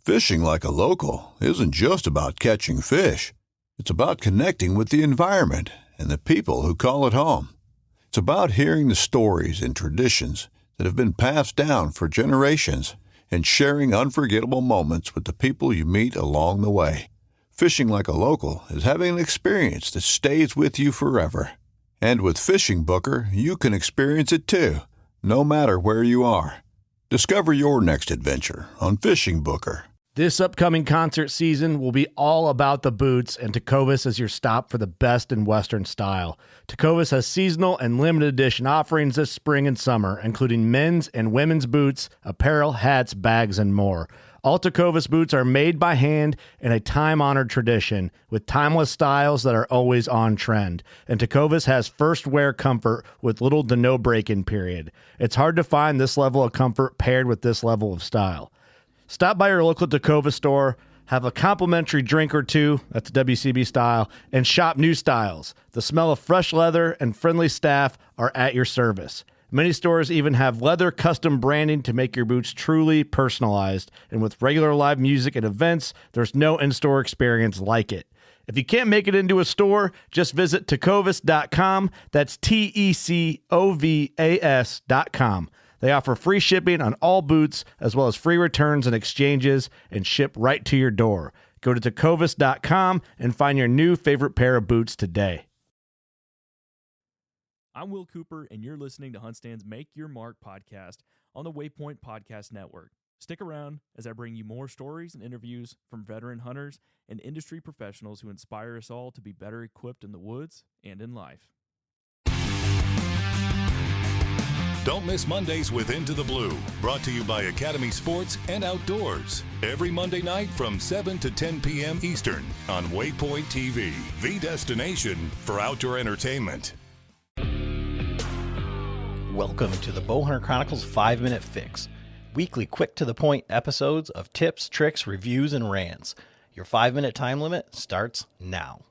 Fishing like a local isn't just about catching fish. It's about connecting with the environment and the people who call it home. It's about hearing the stories and traditions that have been passed down for generations and sharing unforgettable moments with the people you meet along the way. Fishing like a local is having an experience that stays with you forever. And with Fishing Booker, you can experience it too, no matter where you are. Discover your next adventure on Fishing Booker. This upcoming concert season will be all about the boots, and Tecovas is your stop for the best in Western style. Tecovas has seasonal and limited edition offerings this spring and summer, including men's and women's boots, apparel, hats, bags, and more. All Tecovas boots are made by hand in a time-honored tradition with timeless styles that are always on trend. And Tecovas has first wear comfort with little to no break-in period. It's hard to find this level of comfort paired with this level of style. Stop by your local Tecovas store, have a complimentary drink or two, that's WCB style, and shop new styles. The smell of fresh leather and friendly staff are at your service. Many stores even have leather custom branding to make your boots truly personalized. And with regular live music and events, there's no in-store experience like it. If you can't make it into a store, just visit tecovas.com. That's TECOVAS.com. They offer free shipping on all boots, as well as free returns and exchanges, and ship right to your door. Go to tecovas.com and find your new favorite pair of boots today. I'm Will Cooper, and you're listening to HuntStand's Make Your Mark podcast on the Waypoint Podcast Network. Stick around as I bring you more stories and interviews from veteran hunters and industry professionals who inspire us all to be better equipped in the woods and in life. Don't miss Mondays with Into the Blue, brought to you by Academy Sports and Outdoors. Every Monday night from 7 to 10 p.m. Eastern on Waypoint TV, the destination for outdoor entertainment. Welcome to the Bowhunter Chronicles 5-Minute Fix, weekly quick-to-the-point episodes of tips, tricks, reviews, and rants. Your 5-minute time limit starts now.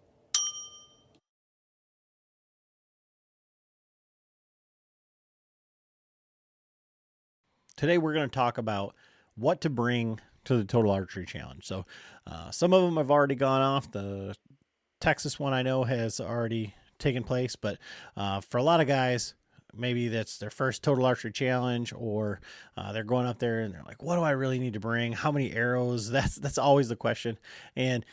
Today we're going to talk about what to bring to the Total Archery Challenge. So some of them have already gone off. The Texas one I know has already taken place, but for a lot of guys, maybe that's their first Total Archery Challenge, or they're going up there and they're like, what do I really need to bring? How many arrows? That's always the question. And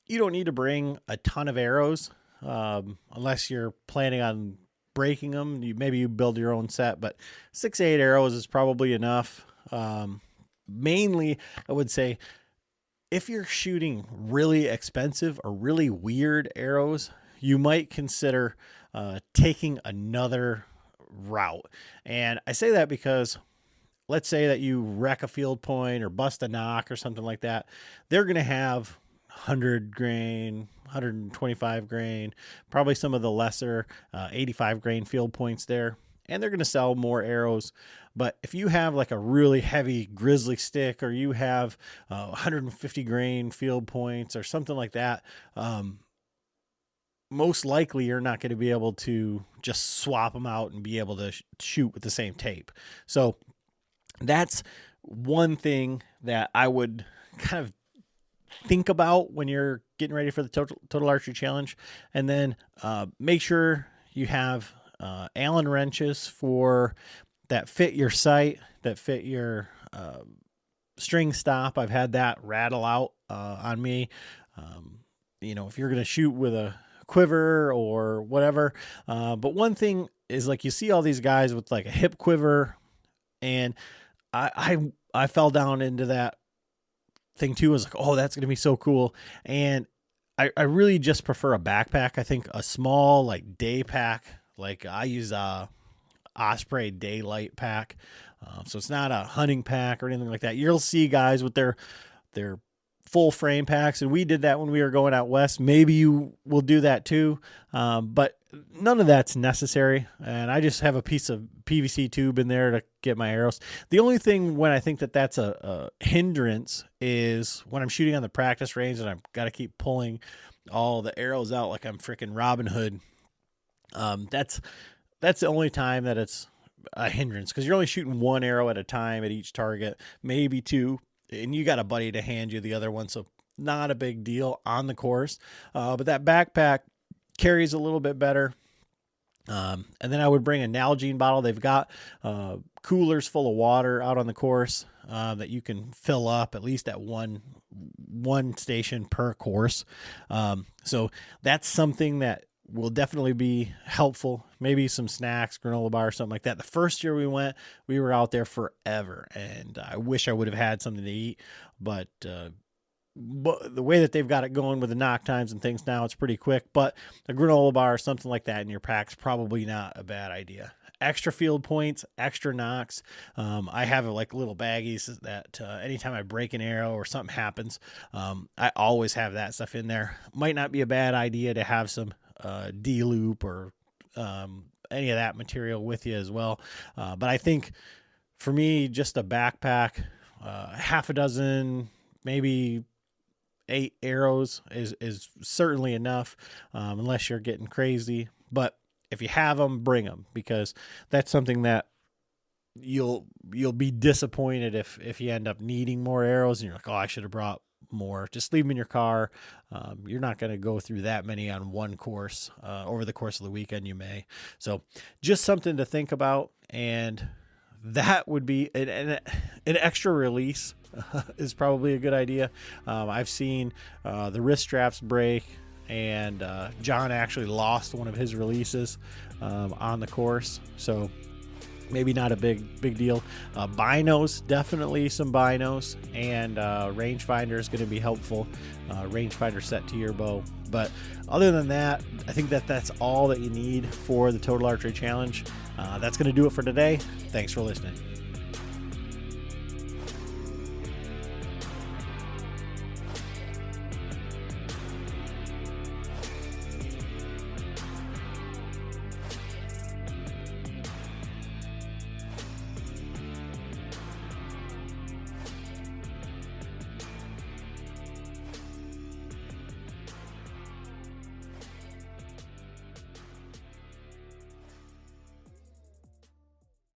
you don't need to bring a ton of arrows unless you're planning on breaking them. Maybe you build your own set, but 6 to 8 arrows is probably enough. Mainly, I would say if you're shooting really expensive or really weird arrows, you might consider taking another route. And I say that because let's say that you wreck a field point or bust a knock or something like that. They're going to have 100 grain, 125 grain, probably some of the lesser 85 grain field points there. And they're going to sell more arrows. But if you have like a really heavy grizzly stick, or you have 150 grain field points or something like that, most likely you're not going to be able to just swap them out and be able to shoot with the same tape. So that's one thing that I would kind of think about when you're getting ready for the Total Archery Challenge. And then make sure you have Allen wrenches for that fit your sight, that fit your string stop. I've had that rattle out on me. If you're going to shoot with a quiver or whatever. But one thing is, like, you see all these guys with like a hip quiver, and I fell down into that thing too. I was like, oh, that's going to be so cool. And I really just prefer a backpack. I think a small like day pack, like I use a Osprey Daylight pack. So it's not a hunting pack or anything like that. You'll see guys with their full frame packs, and we did that when we were going out west. Maybe you will do that too, but none of that's necessary. And I just have a piece of PVC tube in there to get my arrows. The only thing when I think that that's a hindrance is when I'm shooting on the practice range and I've got to keep pulling all the arrows out like I'm freaking Robin Hood. That's the only time that it's a hindrance, because you're only shooting one arrow at a time at each target, maybe two. and you got a buddy to hand you the other one, so not a big deal on the course. But that backpack carries a little bit better. And then I would bring a Nalgene bottle. They've got coolers full of water out on the course that you can fill up at least at one station per course. So that's something that will definitely be helpful. Maybe some snacks, granola bar, or something like that. The first year we went, we were out there forever, and I wish I would have had something to eat, but the way that they've got it going with the knock times and things now, it's pretty quick. But a granola bar or something like that in your pack's probably not a bad idea. Extra field points, extra knocks. I have like little baggies that anytime I break an arrow or something happens, I always have that stuff in there. Might not be a bad idea to have some D-loop or any of that material with you as well. But I think for me, just a backpack, half a dozen, maybe 8 arrows is certainly enough, unless you're getting crazy. But if you have them, bring them, because that's something that you'll be disappointed if you end up needing more arrows and you're like, oh, I should have brought more. Just leave them in your car. You're not going to go through that many on one course. Over the course of the weekend, you may. So just something to think about, and that would be an extra release is probably a good idea. I've seen the wrist straps break, and John actually lost one of his releases on the course. So maybe not a big deal. Binos, definitely some binos, and rangefinder is going to be helpful. Rangefinder set to your bow. But other than that, I think that's all that you need for the Total Archery Challenge. That's going to do it for today. Thanks for listening.